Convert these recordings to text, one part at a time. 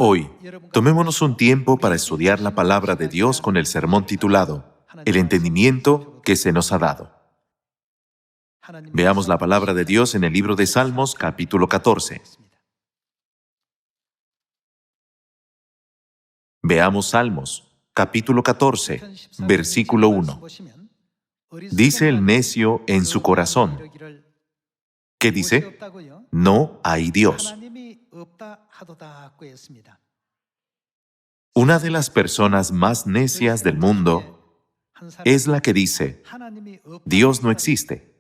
Hoy, tomémonos un tiempo para estudiar la palabra de Dios con el sermón titulado El entendimiento que se nos ha dado. Veamos la palabra de Dios en el libro de Salmos, capítulo 14. Veamos Salmos, capítulo 14, versículo 1. Dice el necio en su corazón. ¿Qué dice? No hay Dios. Una de las personas más necias del mundo es la que dice, Dios no existe.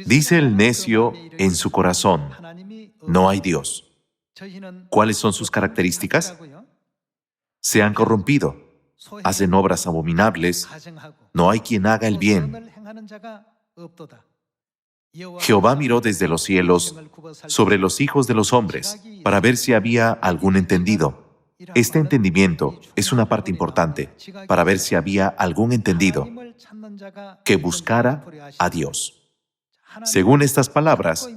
Dice el necio en su corazón, no hay Dios. ¿Cuáles son sus características? Se han corrompido, hacen obras abominables, no hay quien haga el bien. Jehová miró desde los cielos sobre los hijos de los hombres para ver si había algún entendido. Este entendimiento es una parte importante para ver si había algún entendido que buscara a Dios. Según estas palabras,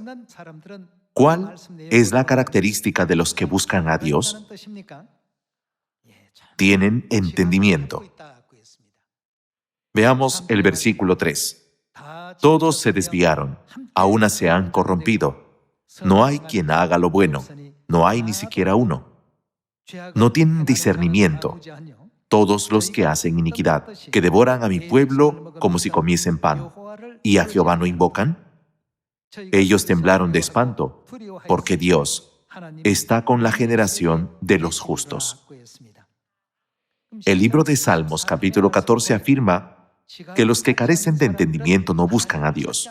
¿cuál es la característica de los que buscan a Dios? Tienen entendimiento. Veamos el versículo 3. Todos se desviaron, a una se han corrompido. No hay quien haga lo bueno, no hay ni siquiera uno. No tienen discernimiento. Todos los que hacen iniquidad, que devoran a mi pueblo como si comiesen pan. ¿Y a Jehová no invocan? Ellos temblaron de espanto, porque Dios está con la generación de los justos. El libro de Salmos, capítulo 14, afirma que los que carecen de entendimiento no buscan a Dios.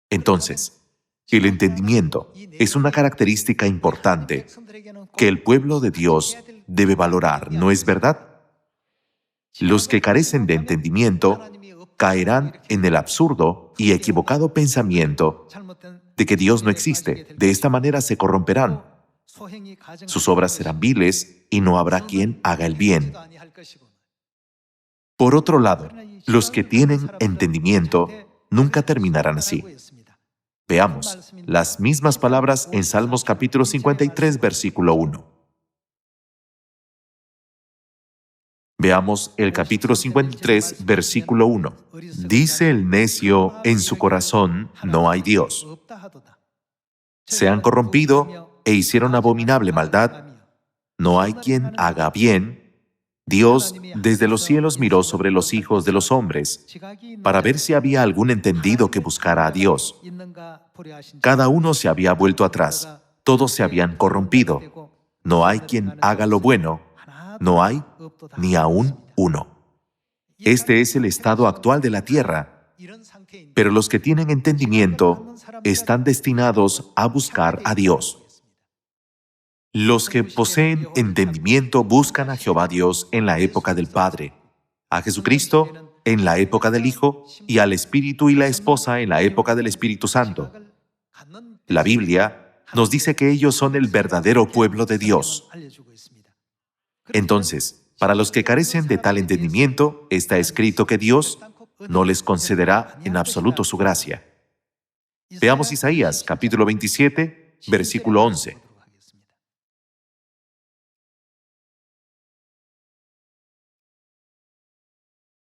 Entonces, el entendimiento es una característica importante que el pueblo de Dios debe valorar, ¿no es verdad? Los que carecen de entendimiento caerán en el absurdo y equivocado pensamiento de que Dios no existe. De esta manera se corromperán. Sus obras serán viles y no habrá quien haga el bien. Por otro lado, los que tienen entendimiento nunca terminarán así. Veamos las mismas palabras en Salmos capítulo 53, versículo 1. Veamos el capítulo 53, versículo 1. Dice el necio en su corazón, no hay Dios. Se han corrompido e hicieron abominable maldad. No hay quien haga bien. Dios desde los cielos miró sobre los hijos de los hombres para ver si había algún entendido que buscara a Dios. Cada uno se había vuelto atrás, todos se habían corrompido. No hay quien haga lo bueno, no hay ni aún uno. Este es el estado actual de la tierra, pero los que tienen entendimiento están destinados a buscar a Dios. Los que poseen entendimiento buscan a Jehová Dios en la época del Padre, a Jesucristo en la época del Hijo y al Espíritu y la Esposa en la época del Espíritu Santo. La Biblia nos dice que ellos son el verdadero pueblo de Dios. Entonces, para los que carecen de tal entendimiento, está escrito que Dios no les concederá en absoluto su gracia. Veamos Isaías, capítulo 27, versículo 11.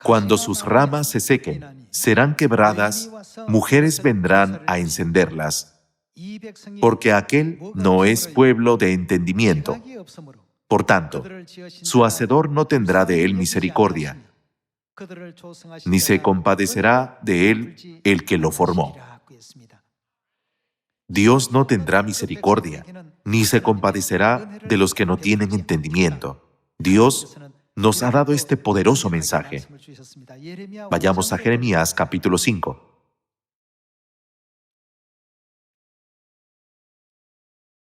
Cuando sus ramas se sequen, serán quebradas, mujeres vendrán a encenderlas, porque aquel no es pueblo de entendimiento. Por tanto, su hacedor no tendrá de él misericordia, ni se compadecerá de él el que lo formó. Dios no tendrá misericordia, ni se compadecerá de los que no tienen entendimiento. Dios nos ha dado este poderoso mensaje. Vayamos a Jeremías capítulo 5.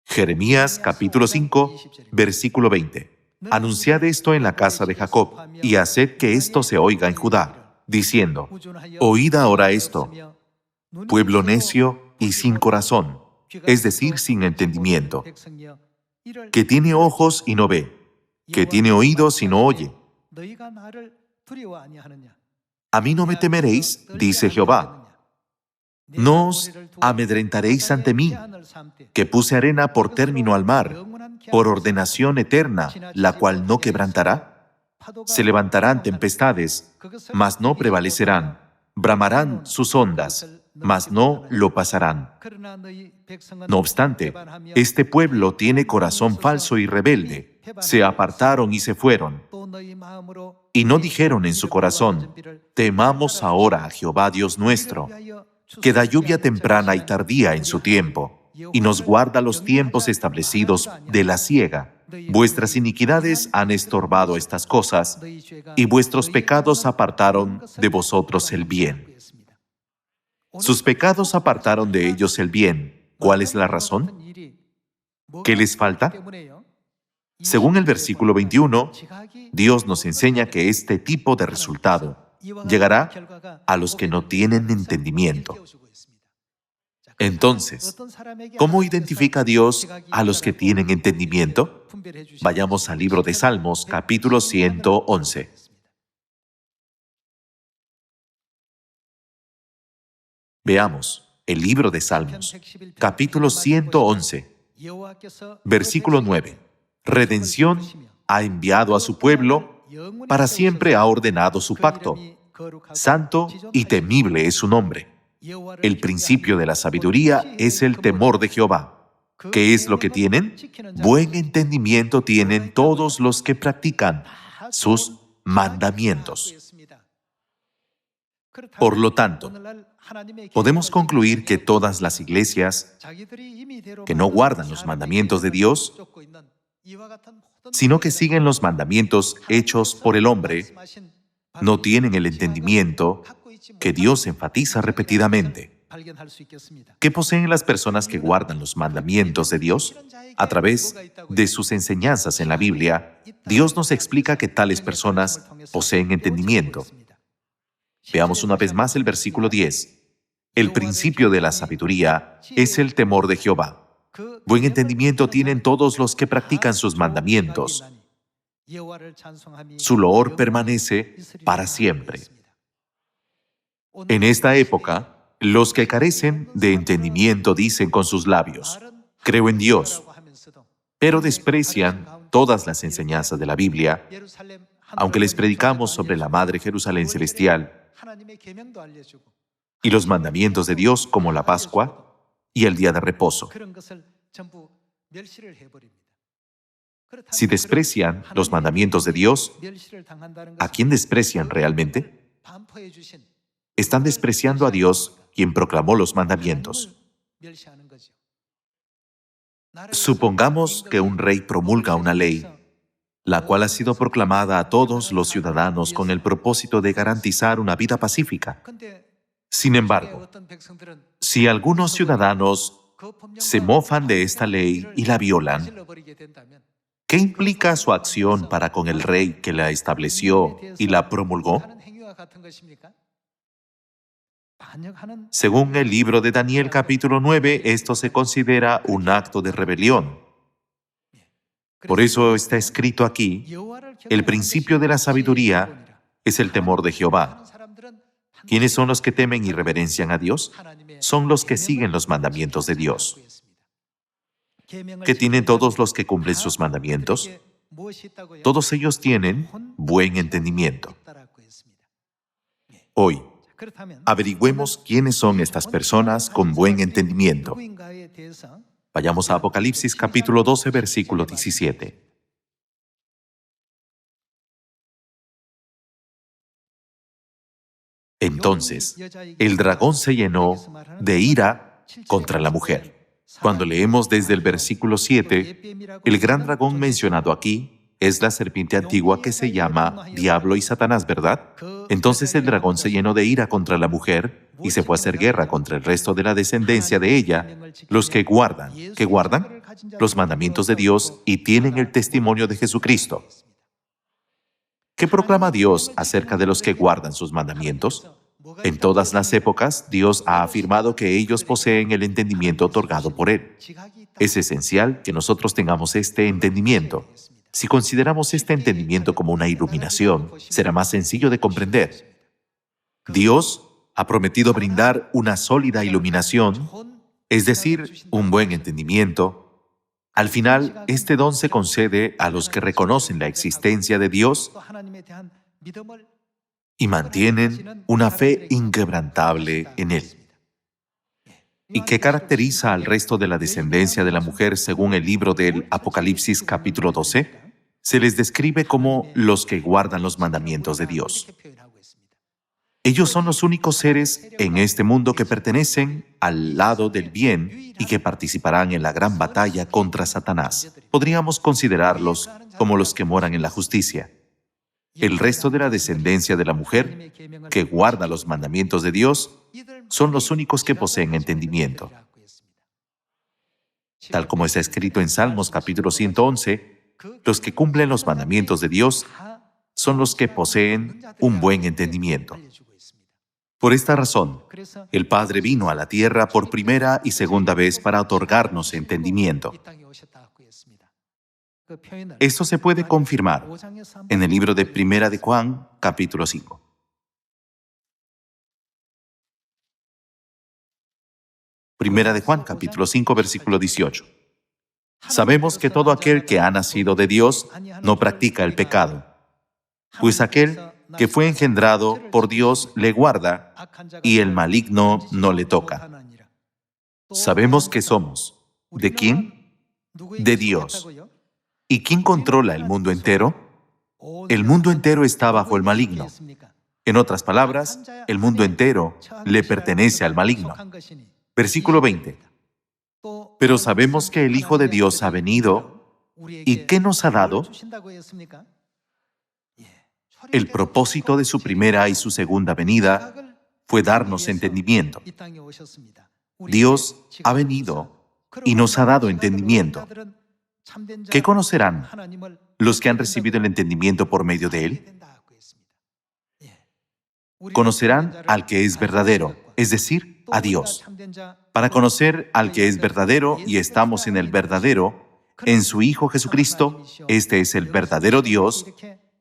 Jeremías capítulo 5, versículo 20. Anunciad esto en la casa de Jacob, y haced que esto se oiga en Judá, diciendo, oíd ahora esto, pueblo necio y sin corazón, es decir, sin entendimiento, que tiene ojos y no ve, que tiene oídos y no oye. A mí no me temeréis, dice Jehová. No os amedrentaréis ante mí, que puse arena por término al mar, por ordenación eterna, la cual no quebrantará. Se levantarán tempestades, mas no prevalecerán. Bramarán sus ondas, mas no lo pasarán. No obstante, este pueblo tiene corazón falso y rebelde. Se apartaron y se fueron. Y no dijeron en su corazón: temamos ahora a Jehová Dios nuestro, que da lluvia temprana y tardía en su tiempo, y nos guarda los tiempos establecidos de la siega. Vuestras iniquidades han estorbado estas cosas, y vuestros pecados apartaron de vosotros el bien. Sus pecados apartaron de ellos el bien. ¿Cuál es la razón? ¿Qué les falta? Según el versículo 21, Dios nos enseña que este tipo de resultado llegará a los que no tienen entendimiento. Entonces, ¿cómo identifica Dios a los que tienen entendimiento? Vayamos al libro de Salmos, capítulo 111. Veamos el libro de Salmos, capítulo 111, versículo 9. Redención ha enviado a su pueblo, para siempre ha ordenado su pacto. Santo y temible es su nombre. El principio de la sabiduría es el temor de Jehová. ¿Qué es lo que tienen? Buen entendimiento tienen todos los que practican sus mandamientos. Por lo tanto, podemos concluir que todas las iglesias que no guardan los mandamientos de Dios, sino que siguen los mandamientos hechos por el hombre, no tienen el entendimiento que Dios enfatiza repetidamente. ¿Qué poseen las personas que guardan los mandamientos de Dios? A través de sus enseñanzas en la Biblia, Dios nos explica que tales personas poseen entendimiento. Veamos una vez más el versículo 10. El principio de la sabiduría es el temor de Jehová. Buen entendimiento tienen todos los que practican sus mandamientos. Su loor permanece para siempre. En esta época, los que carecen de entendimiento dicen con sus labios: creo en Dios, pero desprecian todas las enseñanzas de la Biblia, aunque les predicamos sobre la Madre Jerusalén celestial y los mandamientos de Dios como la Pascua y el día de reposo. Si desprecian los mandamientos de Dios, ¿a quién desprecian realmente? Están despreciando a Dios, quien proclamó los mandamientos. Supongamos que un rey promulga una ley, la cual ha sido proclamada a todos los ciudadanos con el propósito de garantizar una vida pacífica. Sin embargo, si algunos ciudadanos se mofan de esta ley y la violan, ¿qué implica su acción para con el rey que la estableció y la promulgó? Según el libro de Daniel capítulo 9, esto se considera un acto de rebelión. Por eso está escrito aquí: el principio de la sabiduría es el temor de Jehová. ¿Quiénes son los que temen y reverencian a Dios? Son los que siguen los mandamientos de Dios. ¿Qué tienen todos los que cumplen sus mandamientos? Todos ellos tienen buen entendimiento. Hoy, averigüemos quiénes son estas personas con buen entendimiento. Vayamos a Apocalipsis capítulo 12, versículo 17. Entonces, el dragón se llenó de ira contra la mujer. Cuando leemos desde el versículo 7, el gran dragón mencionado aquí es la serpiente antigua que se llama Diablo y Satanás, ¿verdad? Entonces el dragón se llenó de ira contra la mujer y se fue a hacer guerra contra el resto de la descendencia de ella, los que guardan los mandamientos de Dios y tienen el testimonio de Jesucristo. ¿Qué proclama Dios acerca de los que guardan sus mandamientos? En todas las épocas, Dios ha afirmado que ellos poseen el entendimiento otorgado por Él. Es esencial que nosotros tengamos este entendimiento. Si consideramos este entendimiento como una iluminación, será más sencillo de comprender. Dios ha prometido brindar una sólida iluminación, es decir, un buen entendimiento. Al final, este don se concede a los que reconocen la existencia de Dios y mantienen una fe inquebrantable en Él. ¿Y qué caracteriza al resto de la descendencia de la mujer según el libro del Apocalipsis capítulo 12? Se les describe como los que guardan los mandamientos de Dios. Ellos son los únicos seres en este mundo que pertenecen al lado del bien y que participarán en la gran batalla contra Satanás. Podríamos considerarlos como los que moran en la justicia. El resto de la descendencia de la mujer, que guarda los mandamientos de Dios, son los únicos que poseen entendimiento. Tal como está escrito en Salmos capítulo 111, los que cumplen los mandamientos de Dios son los que poseen un buen entendimiento. Por esta razón, el Padre vino a la tierra por primera y segunda vez para otorgarnos entendimiento. Esto se puede confirmar en el libro de Primera de Juan, capítulo 5. Primera de Juan, capítulo 5, versículo 18. Sabemos que todo aquel que ha nacido de Dios no practica el pecado, pues aquel que fue engendrado por Dios le guarda y el maligno no le toca. Sabemos que somos. ¿De quién? De Dios. ¿Y quién controla el mundo entero? El mundo entero está bajo el maligno. En otras palabras, el mundo entero le pertenece al maligno. Versículo 20. Pero sabemos que el Hijo de Dios ha venido, ¿y qué nos ha dado? El propósito de su primera y su segunda venida fue darnos entendimiento. Dios ha venido y nos ha dado entendimiento. ¿Qué conocerán los que han recibido el entendimiento por medio de Él? Conocerán al que es verdadero, es decir, a Dios. Para conocer al que es verdadero y estamos en el verdadero, en su Hijo Jesucristo, este es el verdadero Dios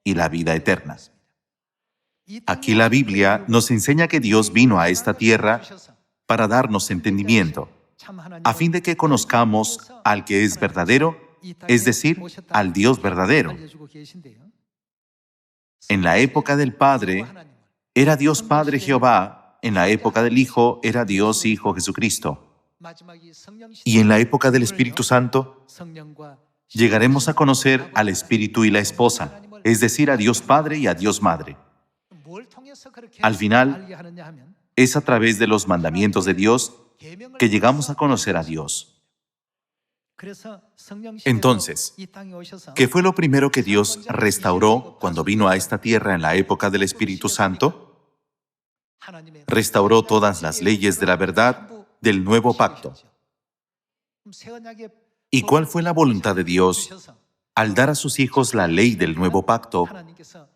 y la vida eterna. Aquí la Biblia nos enseña que Dios vino a esta tierra para darnos entendimiento, a fin de que conozcamos al que es verdadero, es decir, al Dios verdadero. En la época del Padre, era Dios Padre Jehová, en la época del Hijo, era Dios Hijo Jesucristo. Y en la época del Espíritu Santo, llegaremos a conocer al Espíritu y la Esposa, es decir, a Dios Padre y a Dios Madre. Al final, es a través de los mandamientos de Dios que llegamos a conocer a Dios. Entonces, ¿qué fue lo primero que Dios restauró cuando vino a esta tierra en la época del Espíritu Santo? Restauró todas las leyes de la verdad del nuevo pacto. ¿Y cuál fue la voluntad de Dios al dar a sus hijos la ley del nuevo pacto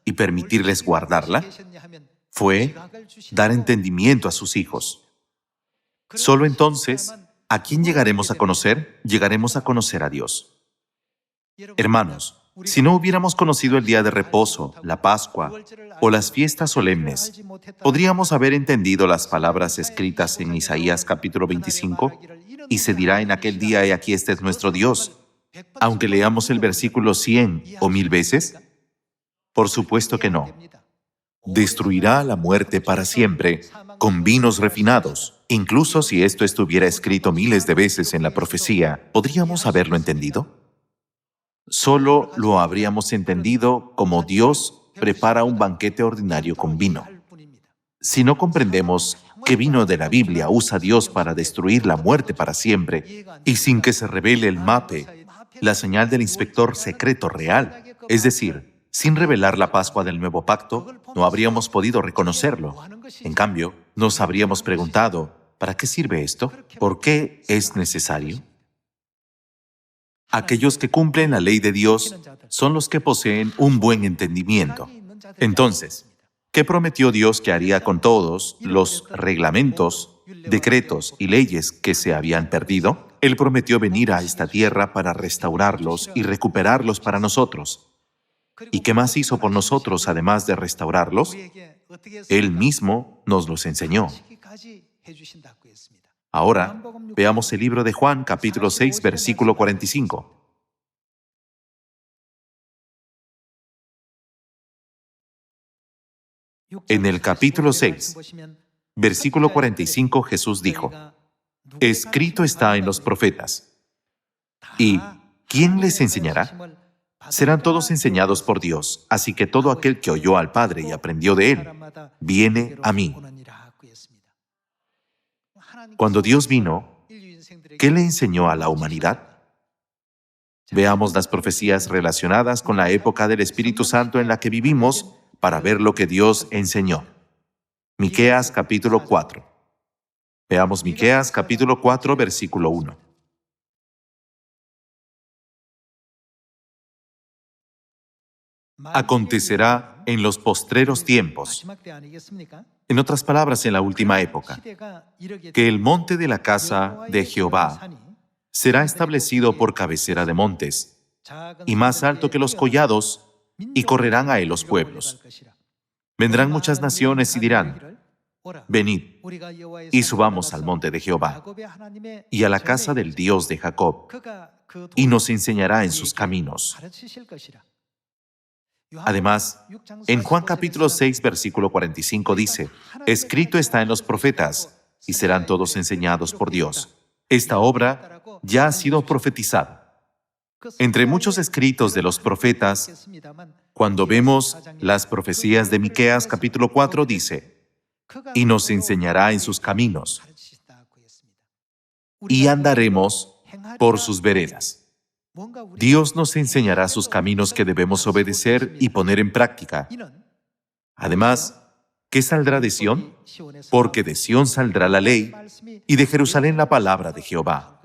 y permitirles guardarla? Fue dar entendimiento a sus hijos. Solo entonces, ¿a quién llegaremos a conocer? Llegaremos a conocer a Dios. Hermanos, si no hubiéramos conocido el día de reposo, la Pascua o las fiestas solemnes, ¿podríamos haber entendido las palabras escritas en Isaías capítulo 25? Y se dirá en aquel día, he aquí este es nuestro Dios, aunque leamos el versículo 100 o 1000 veces. Por supuesto que no. Destruirá la muerte para siempre con vinos refinados. Incluso si esto estuviera escrito miles de veces en la profecía, ¿podríamos haberlo entendido? Solo lo habríamos entendido como Dios prepara un banquete ordinario con vino. Si no comprendemos qué vino de la Biblia usa Dios para destruir la muerte para siempre y sin que se revele el MAPE, la señal del inspector secreto real, es decir, sin revelar la Pascua del Nuevo Pacto, no habríamos podido reconocerlo. En cambio, nos habríamos preguntado, ¿para qué sirve esto? ¿Por qué es necesario? Aquellos que cumplen la ley de Dios son los que poseen un buen entendimiento. Entonces, ¿qué prometió Dios que haría con todos los reglamentos, decretos y leyes que se habían perdido? Él prometió venir a esta tierra para restaurarlos y recuperarlos para nosotros. ¿Y qué más hizo por nosotros además de restaurarlos? Él mismo nos los enseñó. Ahora, veamos el libro de Juan, capítulo 6, versículo 45. En el capítulo 6, versículo 45, Jesús dijo: escrito está en los profetas. ¿Y quién les enseñará? Serán todos enseñados por Dios, así que todo aquel que oyó al Padre y aprendió de Él, viene a mí. Cuando Dios vino, ¿qué le enseñó a la humanidad? Veamos las profecías relacionadas con la época del Espíritu Santo en la que vivimos para ver lo que Dios enseñó. Miqueas capítulo 4. Veamos Miqueas capítulo 4, versículo 1. Acontecerá en los postreros tiempos, en otras palabras, en la última época, que el monte de la casa de Jehová será establecido por cabecera de montes, y más alto que los collados, y correrán a él los pueblos. Vendrán muchas naciones y dirán: venid, y subamos al monte de Jehová, y a la casa del Dios de Jacob, y nos enseñará en sus caminos. Además, en Juan capítulo 6, versículo 45 dice: escrito está en los profetas, y serán todos enseñados por Dios. Esta obra ya ha sido profetizada. Entre muchos escritos de los profetas, cuando vemos las profecías de Miqueas capítulo 4, dice: y nos enseñará en sus caminos, y andaremos por sus veredas. Dios nos enseñará sus caminos que debemos obedecer y poner en práctica. Además, ¿qué saldrá de Sión? Porque de Sión saldrá la ley, y de Jerusalén la palabra de Jehová.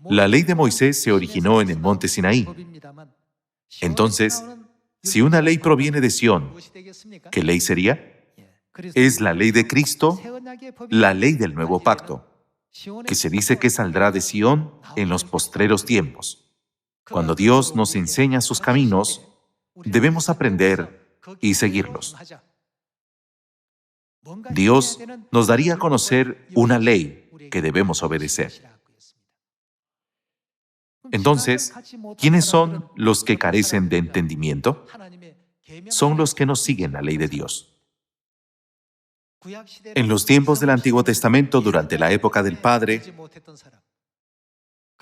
La ley de Moisés se originó en el monte Sinaí. Entonces, si una ley proviene de Sión, ¿qué ley sería? Es la ley de Cristo, la ley del nuevo pacto, que se dice que saldrá de Sión en los postreros tiempos. Cuando Dios nos enseña sus caminos, debemos aprender y seguirlos. Dios nos daría a conocer una ley que debemos obedecer. Entonces, ¿quiénes son los que carecen de entendimiento? Son los que no siguen la ley de Dios. En los tiempos del Antiguo Testamento, durante la época del Padre,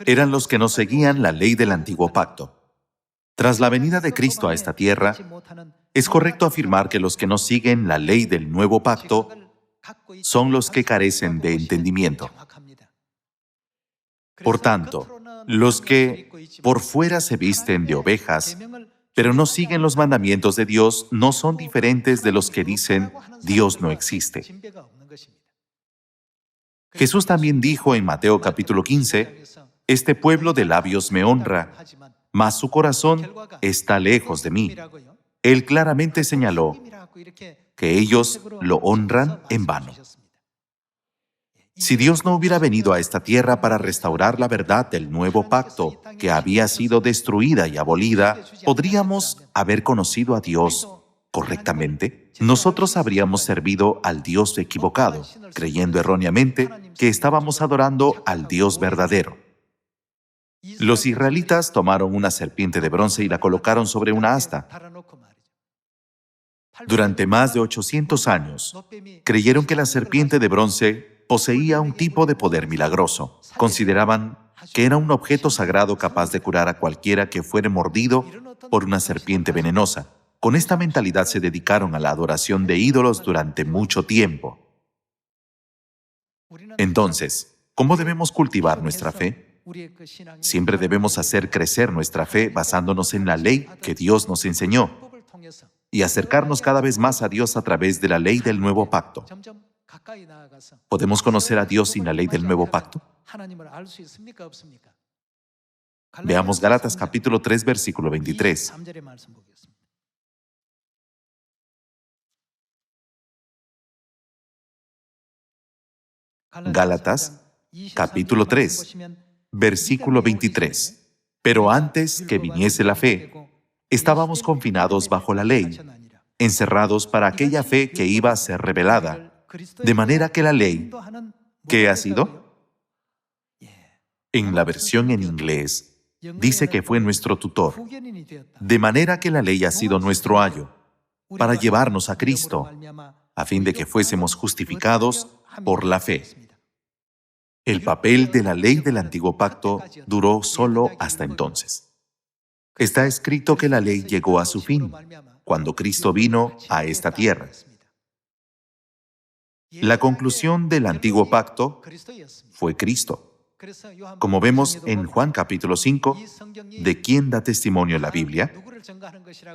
eran los que no seguían la ley del Antiguo Pacto. Tras la venida de Cristo a esta tierra, es correcto afirmar que los que no siguen la ley del Nuevo Pacto son los que carecen de entendimiento. Por tanto, los que por fuera se visten de ovejas, pero no siguen los mandamientos de Dios, no son diferentes de los que dicen: Dios no existe. Jesús también dijo en Mateo capítulo 15: este pueblo de labios me honra, mas su corazón está lejos de mí. Él claramente señaló que ellos lo honran en vano. Si Dios no hubiera venido a esta tierra para restaurar la verdad del nuevo pacto, que había sido destruida y abolida, ¿podríamos haber conocido a Dios correctamente? Nosotros habríamos servido al Dios equivocado, creyendo erróneamente que estábamos adorando al Dios verdadero. Los israelitas tomaron una serpiente de bronce y la colocaron sobre una asta. Durante más de 800 años, creyeron que la serpiente de bronce poseía un tipo de poder milagroso. Consideraban que era un objeto sagrado capaz de curar a cualquiera que fuere mordido por una serpiente venenosa. Con esta mentalidad se dedicaron a la adoración de ídolos durante mucho tiempo. Entonces, ¿cómo debemos cultivar nuestra fe? Siempre debemos hacer crecer nuestra fe basándonos en la ley que Dios nos enseñó y acercarnos cada vez más a Dios a través de la ley del nuevo pacto. ¿Podemos conocer a Dios sin la ley del nuevo pacto? Veamos Gálatas capítulo 3, versículo 23. Gálatas capítulo 3, versículo 23. Pero antes que viniese la fe, estábamos confinados bajo la ley, encerrados para aquella fe que iba a ser revelada, de manera que la ley, ¿qué ha sido? En la versión en inglés, dice que fue nuestro tutor, de manera que la ley ha sido nuestro ayo, para llevarnos a Cristo, a fin de que fuésemos justificados por la fe. El papel de la ley del antiguo pacto duró solo hasta entonces. Está escrito que la ley llegó a su fin cuando Cristo vino a esta tierra. La conclusión del antiguo pacto fue Cristo. Como vemos en Juan capítulo 5, ¿de quién da testimonio la Biblia?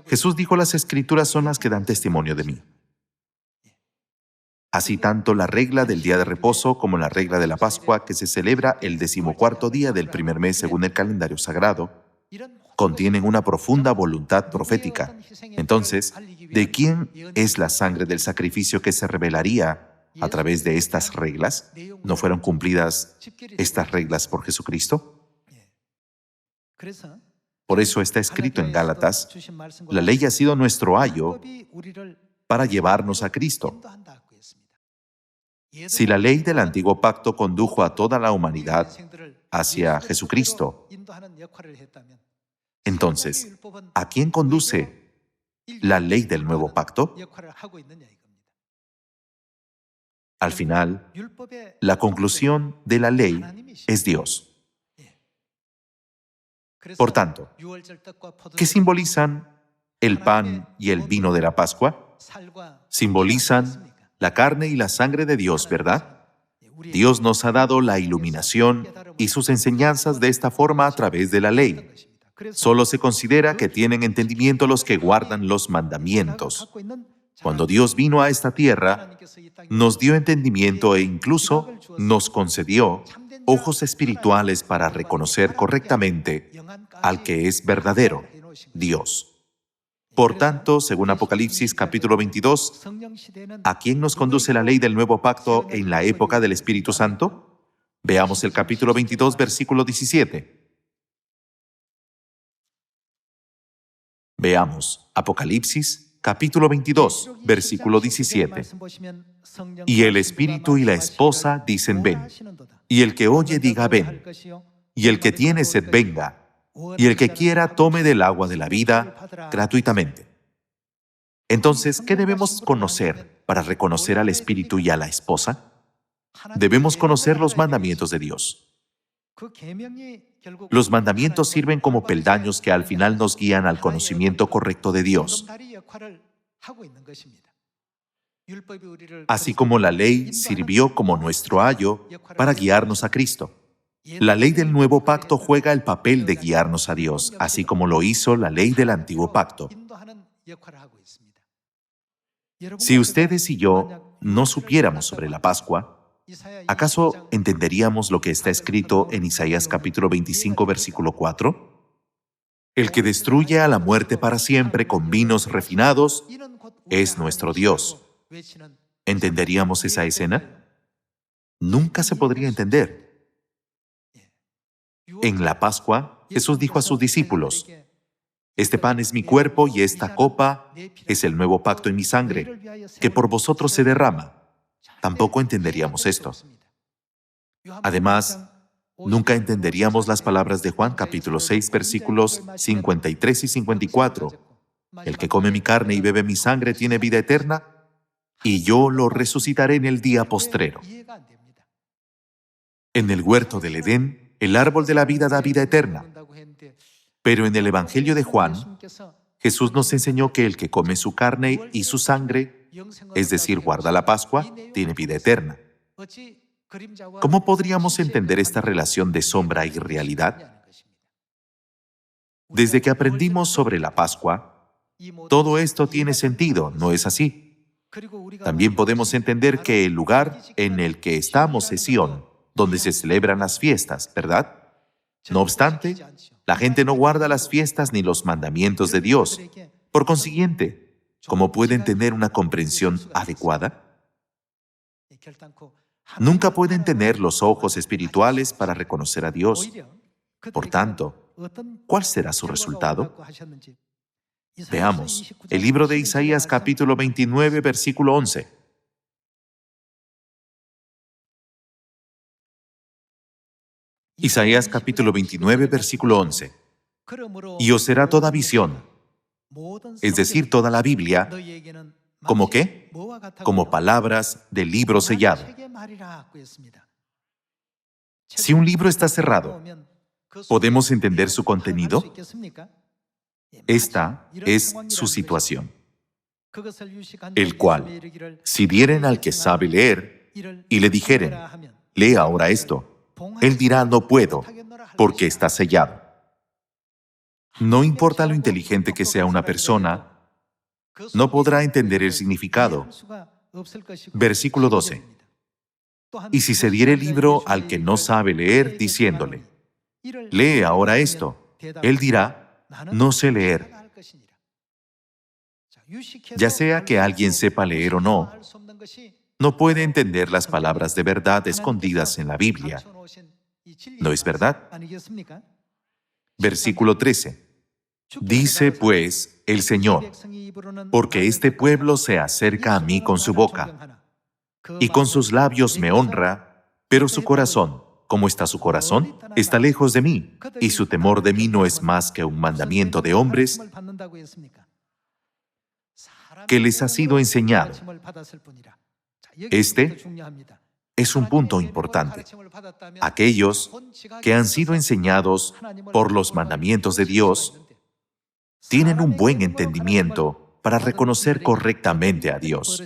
Jesús dijo: las Escrituras son las que dan testimonio de mí. Así tanto la regla del día de reposo como la regla de la Pascua, que se celebra el 14º día del primer mes según el calendario sagrado, contienen una profunda voluntad profética. Entonces, ¿de quién es la sangre del sacrificio que se revelaría a través de estas reglas? ¿No fueron cumplidas estas reglas por Jesucristo? Por eso está escrito en Gálatas: la ley ha sido nuestro ayo para llevarnos a Cristo. Si la ley del antiguo pacto condujo a toda la humanidad hacia Jesucristo, entonces, ¿a quién conduce la ley del nuevo pacto? Al final, la conclusión de la ley es Dios. Por tanto, ¿qué simbolizan el pan y el vino de la Pascua? Simbolizan la carne y la sangre de Dios, ¿verdad? Dios nos ha dado la iluminación y sus enseñanzas de esta forma a través de la ley. Solo se considera que tienen entendimiento los que guardan los mandamientos. Cuando Dios vino a esta tierra, nos dio entendimiento e incluso nos concedió ojos espirituales para reconocer correctamente al que es verdadero, Dios. Por tanto, según Apocalipsis capítulo 22, ¿a quién nos conduce la ley del nuevo pacto en la época del Espíritu Santo? Veamos el capítulo 22, versículo 17. Veamos Apocalipsis capítulo 22, versículo 17. Y el Espíritu y la esposa dicen: ven. Y el que oye diga: ven. Y el que tiene sed venga. Y el que quiera tome del agua de la vida gratuitamente. Entonces, ¿qué debemos conocer para reconocer al Espíritu y a la esposa? Debemos conocer los mandamientos de Dios. Los mandamientos sirven como peldaños que al final nos guían al conocimiento correcto de Dios. Así como la ley sirvió como nuestro ayo para guiarnos a Cristo. La ley del nuevo pacto juega el papel de guiarnos a Dios, así como lo hizo la ley del antiguo pacto. Si ustedes y yo no supiéramos sobre la Pascua, ¿acaso entenderíamos lo que está escrito en Isaías capítulo 25, versículo 4? El que destruye a la muerte para siempre con vinos refinados es nuestro Dios. ¿Entenderíamos esa escena? Nunca se podría entender. En la Pascua, Jesús dijo a sus discípulos: este pan es mi cuerpo y esta copa es el nuevo pacto en mi sangre, que por vosotros se derrama. Tampoco entenderíamos esto. Además, nunca entenderíamos las palabras de Juan capítulo 6, versículos 53 y 54. El que come mi carne y bebe mi sangre tiene vida eterna, y yo lo resucitaré en el día postrero. En el huerto del Edén, el árbol de la vida da vida eterna. Pero en el Evangelio de Juan, Jesús nos enseñó que el que come su carne y su sangre, es decir, guarda la Pascua, tiene vida eterna. ¿Cómo podríamos entender esta relación de sombra y realidad? Desde que aprendimos sobre la Pascua, todo esto tiene sentido, ¿no es así? También podemos entender que el lugar en el que estamos es Sión, donde se celebran las fiestas, ¿verdad? No obstante, la gente no guarda las fiestas ni los mandamientos de Dios. Por consiguiente, ¿cómo pueden tener una comprensión adecuada? Nunca pueden tener los ojos espirituales para reconocer a Dios. Por tanto, ¿cuál será su resultado? Veamos, el libro de Isaías capítulo 29, versículo 11. Isaías capítulo 29, versículo 11. Y os será toda visión, es decir, toda la Biblia, ¿como qué? Como palabras del libro sellado. Si un libro está cerrado, ¿podemos entender su contenido? Esta es su situación, el cual, si dieren al que sabe leer y le dijeren, lee ahora esto, él dirá, no puedo, porque está sellado. No importa lo inteligente que sea una persona, no podrá entender el significado. Versículo 12. Y si se diere el libro al que no sabe leer, diciéndole, lee ahora esto, él dirá, no sé leer. Ya sea que alguien sepa leer o no, no puede entender las palabras de verdad escondidas en la Biblia. ¿No es verdad? Versículo 13. Dice pues el Señor, porque este pueblo se acerca a mí con su boca, y con sus labios me honra, pero su corazón, ¿cómo está su corazón? Está lejos de mí, y su temor de mí no es más que un mandamiento de hombres que les ha sido enseñado. Este es un punto importante. Aquellos que han sido enseñados por los mandamientos de Dios tienen un buen entendimiento para reconocer correctamente a Dios.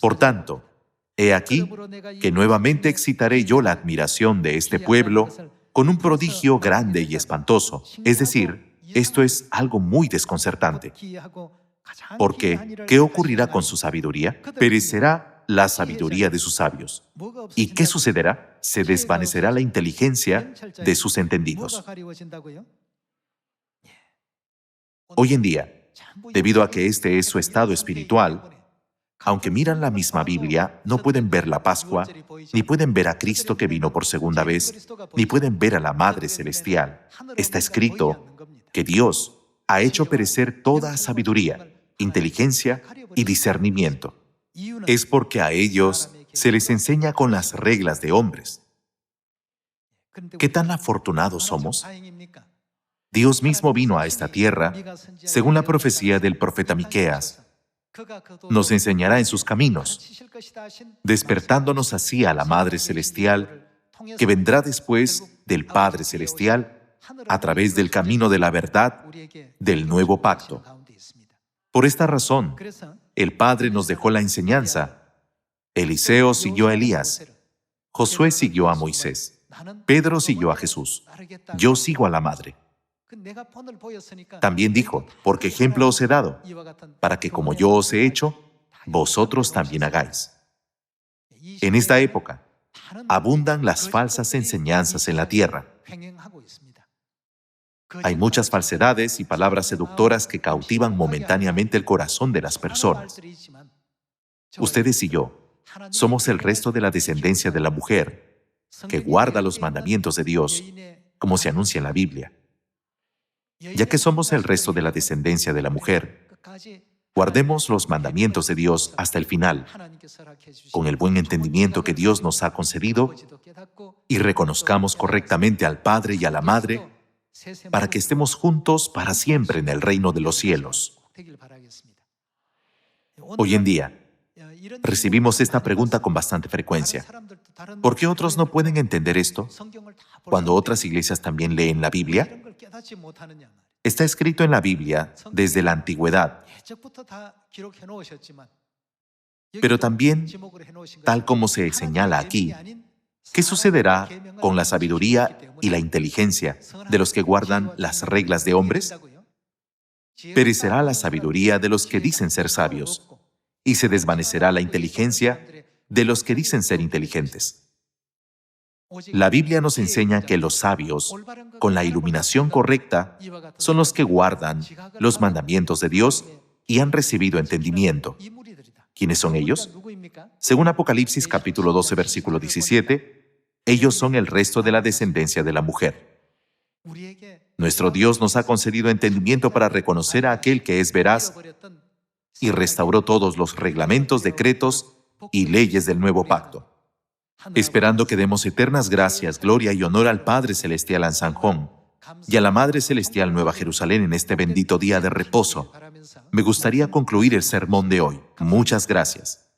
Por tanto, he aquí que nuevamente excitaré yo la admiración de este pueblo con un prodigio grande y espantoso. Es decir, esto es algo muy desconcertante. Porque, ¿qué ocurrirá con su sabiduría? Perecerá la sabiduría de sus sabios. ¿Y qué sucederá? Se desvanecerá la inteligencia de sus entendidos. Hoy en día, debido a que este es su estado espiritual, aunque miran la misma Biblia, no pueden ver la Pascua, ni pueden ver a Cristo que vino por segunda vez, ni pueden ver a la Madre Celestial. Está escrito que Dios ha hecho perecer toda sabiduría, inteligencia y discernimiento. Es porque a ellos se les enseña con las reglas de hombres. ¿Qué tan afortunados somos? Dios mismo vino a esta tierra, según la profecía del profeta Miqueas. Nos enseñará en sus caminos, despertándonos así a la Madre Celestial, que vendrá después del Padre Celestial, a través del camino de la verdad, del nuevo pacto. Por esta razón, el Padre nos dejó la enseñanza. Eliseo siguió a Elías, Josué siguió a Moisés, Pedro siguió a Jesús, yo sigo a la Madre. También dijo, porque ejemplo os he dado, para que como yo os he hecho, vosotros también hagáis. En esta época, abundan las falsas enseñanzas en la tierra. Hay muchas falsedades y palabras seductoras que cautivan momentáneamente el corazón de las personas. Ustedes y yo somos el resto de la descendencia de la mujer que guarda los mandamientos de Dios, como se anuncia en la Biblia. Ya que somos el resto de la descendencia de la mujer, guardemos los mandamientos de Dios hasta el final, con el buen entendimiento que Dios nos ha concedido, y reconozcamos correctamente al Padre y a la Madre para que estemos juntos para siempre en el reino de los cielos. Hoy en día, recibimos esta pregunta con bastante frecuencia. ¿Por qué otros no pueden entender esto cuando otras iglesias también leen la Biblia? Está escrito en la Biblia desde la antigüedad, pero también, tal como se señala aquí, ¿qué sucederá con la sabiduría y la inteligencia de los que guardan las reglas de hombres? Perecerá la sabiduría de los que dicen ser sabios, y se desvanecerá la inteligencia de los que dicen ser inteligentes. La Biblia nos enseña que los sabios, con la iluminación correcta, son los que guardan los mandamientos de Dios y han recibido entendimiento. ¿Quiénes son ellos? Según Apocalipsis capítulo 12, versículo 17, ellos son el resto de la descendencia de la mujer. Nuestro Dios nos ha concedido entendimiento para reconocer a aquel que es veraz y restauró todos los reglamentos, decretos y leyes del nuevo pacto. Esperando que demos eternas gracias, gloria y honor al Padre Celestial Ansanjón y a la Madre Celestial Nueva Jerusalén en este bendito día de reposo, me gustaría concluir el sermón de hoy. Muchas gracias.